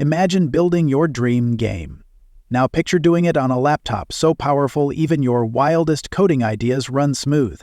Imagine building your dream game. Now picture doing it on a laptop so powerful even your wildest coding ideas run smooth.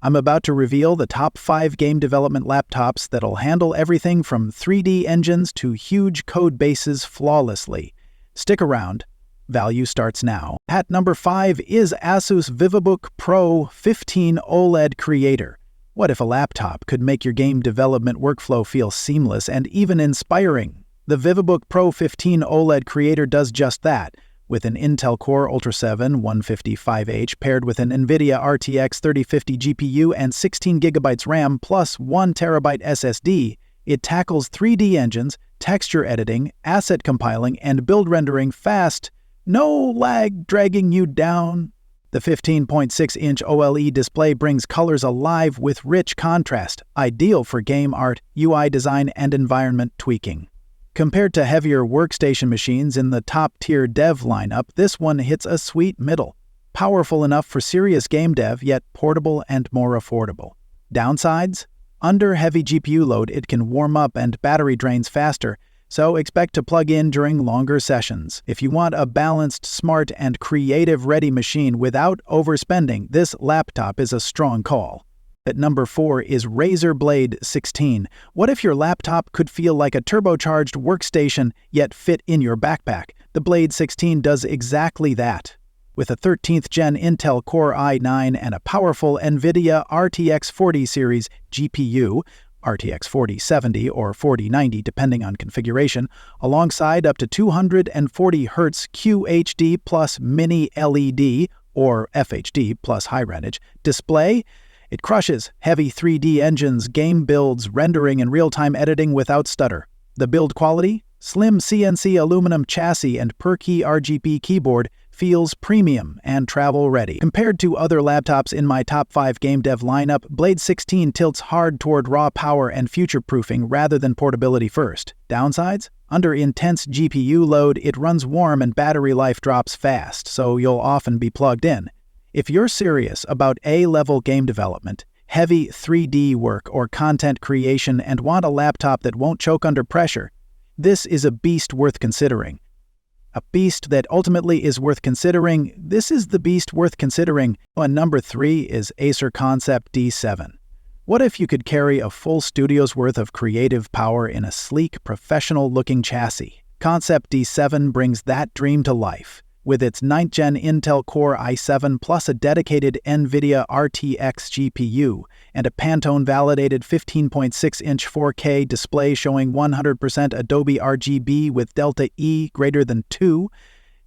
I'm about to reveal the top 5 game development laptops that'll handle everything from 3D engines to huge code bases flawlessly. Stick around. Value starts now. At number 5 is ASUS Vivobook Pro 15 OLED Creator. What if a laptop could make your game development workflow feel seamless and even inspiring? The Vivobook Pro 15 OLED Creator does just that, with an Intel Core Ultra 7 155H paired with an NVIDIA RTX 3050 GPU and 16GB RAM plus 1TB SSD. It tackles 3D engines, texture editing, asset compiling, and build rendering fast. No lag dragging you down. The 15.6-inch OLED display brings colors alive with rich contrast, ideal for game art, UI design, and environment tweaking. Compared to heavier workstation machines in the top-tier dev lineup, this one hits a sweet middle. Powerful enough for serious game dev, yet portable and more affordable. Downsides? Under heavy GPU load, it can warm up and battery drains faster, so expect to plug in during longer sessions. If you want a balanced, smart, and creative-ready machine without overspending, this laptop is a strong call. At number 4 is Razer Blade 16. What if your laptop could feel like a turbocharged workstation, yet fit in your backpack? The Blade 16 does exactly that. With a 13th Gen Intel Core i9 and a powerful NVIDIA RTX 40 series GPU, RTX 4070 or 4090 depending on configuration, alongside up to 240Hz QHD plus Mini LED or FHD plus high range display, it crushes heavy 3D engines, game builds, rendering, and real-time editing without stutter. The build quality? Slim CNC aluminum chassis and per-key RGB keyboard feels premium and travel-ready. Compared to other laptops in my top 5 game dev lineup, Blade 16 tilts hard toward raw power and future-proofing rather than portability first. Downsides? Under intense GPU load, it runs warm and battery life drops fast, so you'll often be plugged in. If you're serious about A-level game development, heavy 3D work, or content creation and want a laptop that won't choke under pressure, this is a beast worth considering. A beast that ultimately is worth considering. This is the beast worth considering. And number 3 is Acer ConceptD 7. What if you could carry a full studio's worth of creative power in a sleek, professional-looking chassis? ConceptD 7 brings that dream to life. With its 9th Gen Intel Core i7 plus a dedicated NVIDIA RTX GPU and a Pantone-validated 15.6-inch 4K display showing 100% Adobe RGB with Delta E greater than 2,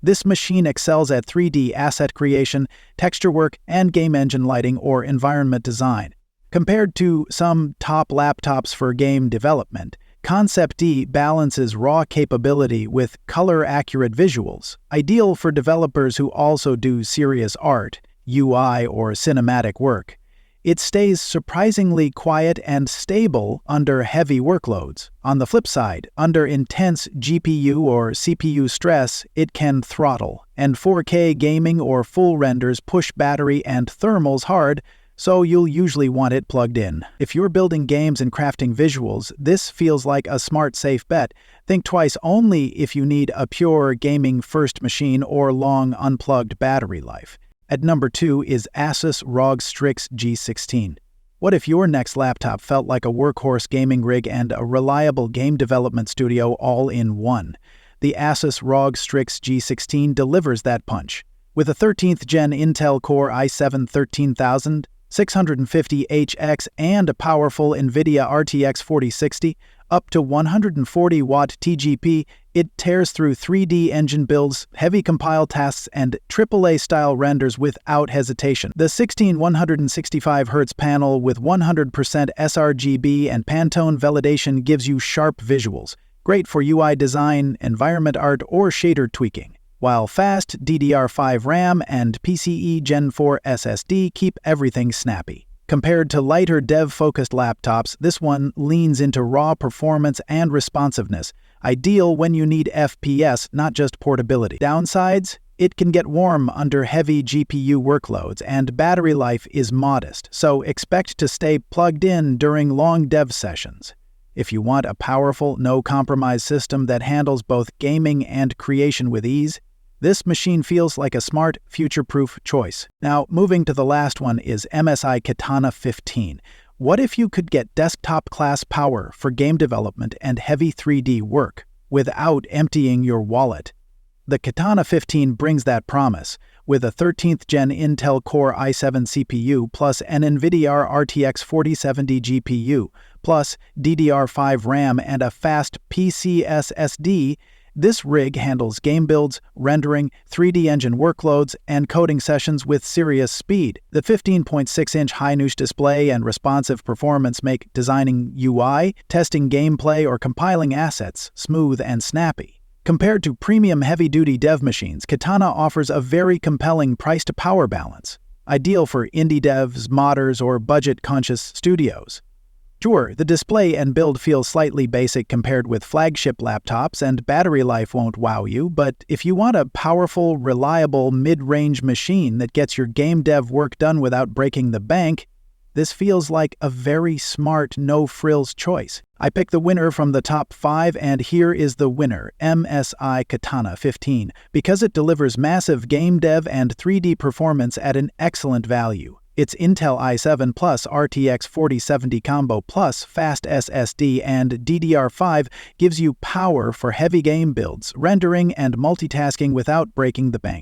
this machine excels at 3D asset creation, texture work, and game engine lighting or environment design. Compared to some top laptops for game development, ConceptD balances raw capability with color-accurate visuals, ideal for developers who also do serious art, UI, or cinematic work. It stays surprisingly quiet and stable under heavy workloads. On the flip side, under intense GPU or CPU stress, it can throttle, and 4K gaming or full renders push battery and thermals hard, so you'll usually want it plugged in. If you're building games and crafting visuals, this feels like a smart, safe bet. Think twice only if you need a pure gaming-first machine or long, unplugged battery life. At number 2 is ASUS ROG Strix G16. What if your next laptop felt like a workhorse gaming rig and a reliable game development studio all in one? The ASUS ROG Strix G16 delivers that punch. With a 13th Gen Intel Core i7 13650, 650HX and a powerful NVIDIA RTX 4060, up to 140-watt TGP, it tears through 3D engine builds, heavy compile tasks, and AAA-style renders without hesitation. The 16165Hz panel with 100% sRGB and Pantone validation gives you sharp visuals, great for UI design, environment art, or shader tweaking, while fast DDR5 RAM and PCIe Gen 4 SSD keep everything snappy. Compared to lighter dev-focused laptops, this one leans into raw performance and responsiveness, ideal when you need FPS, not just portability. Downsides? It can get warm under heavy GPU workloads, and battery life is modest, so expect to stay plugged in during long dev sessions. If you want a powerful, no-compromise system that handles both gaming and creation with ease, this machine feels like a smart, future-proof choice. Now, moving to the last one is MSI Katana 15. What if you could get desktop-class power for game development and heavy 3D work without emptying your wallet? The Katana 15 brings that promise, with a 13th Gen Intel Core i7 CPU plus an NVIDIA RTX 4070 GPU plus DDR5 RAM and a fast PC SSD. This rig handles game builds, rendering, 3D engine workloads, and coding sessions with serious speed. The 15.6-inch high-notch display and responsive performance make designing UI, testing gameplay, or compiling assets smooth and snappy. Compared to premium heavy-duty dev machines, Katana offers a very compelling price-to-power balance, ideal for indie devs, modders, or budget-conscious studios. Sure, the display and build feel slightly basic compared with flagship laptops, and battery life won't wow you, but if you want a powerful, reliable, mid-range machine that gets your game dev work done without breaking the bank, this feels like a very smart, no-frills choice. I picked the winner from the top 5, and here is the winner, MSI Katana 15, because it delivers massive game dev and 3D performance at an excellent value. Its Intel i7 plus RTX 4070 combo plus fast SSD and DDR5 gives you power for heavy game builds, rendering, and multitasking without breaking the bank.